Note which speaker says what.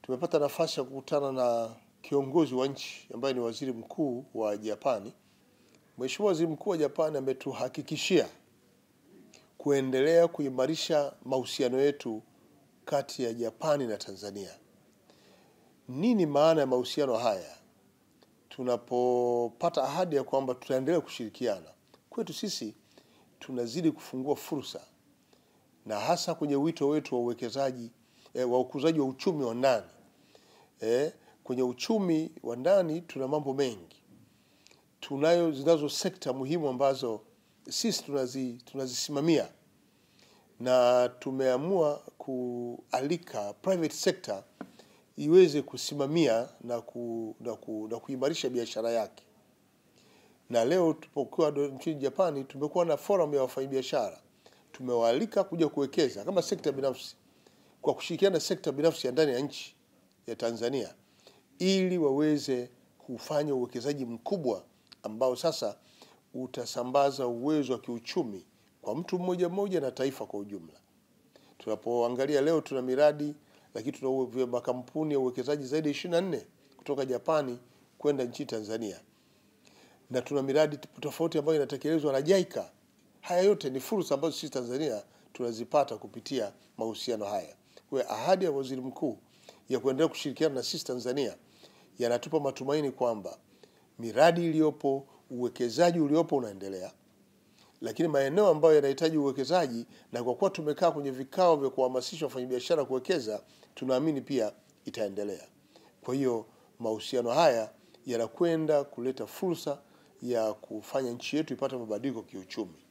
Speaker 1: Tumepata nafasi ya kukutana na kiongozi wa nchi ambaye ni waziri mkuu wa Japani. Mheshimiwa Waziri Mkuu wa Japani ametuhakikishia kuendelea kuimarisha mahusiano yetu kati ya Japani na Tanzania. Nini maana ya mahusiano haya? Tunapopata ahadi ya kwamba tutaendelea kushirikiana, kwetu sisi tunazidi kufungua fursa, na hasa kwenye wito wetu wa uwekezaji wa ukuzaji wa uchumi wa ndani. Kwenye uchumi wa ndani tuna mambo mengi. Zinazo sekta muhimu ambazo sisi tunazisimamia, na tumeamua kualika private sector iweze kusimamia na kuimarisha biashara yake. Na leo tupokuwa nchini Japani tumekuwa na forum ya wafanyabiashara. Tumewaalika kuja kuwekeza kama sekta binafsi, kwa kushirikiana na sekta binafsi ya ndani ya nchi ya Tanzania, ili waweze kufanya uwekezaji mkubwa ambao sasa utasambaza uwezo wa kiuchumi kwa mtu mmoja mmoja na taifa kwa ujumla. Tunapoangalia leo tuna miradi, lakini tuna makampuni ya uwekezaji zaidi ya 24 kutoka Japani kwenda nchini Tanzania. Na tuna miradi tofauti ambayo inatekelezwa na JICA. Haya yote ni fursa ambazo sisi Tanzania tunazipata kupitia mahusiano haya. Kwa ahadi ya Waziri Mkuu ya kuendelea kushirikiana na sisi Tanzania yanatupa matumaini kwamba miradi iliyopo, uwekezaji uliopo unaendelea. Lakini maeneo ambayo yanahitaji uwekezaji, na kwa kuwa tumekaa kwenye vikao vya kuhamasisha wafanyabiashara kuwekeza, tunaamini pia itaendelea. Kwa hiyo mahusiano haya yanakwenda kuleta fursa ya kufanya nchi yetu ipate mabadiliko kiuchumi.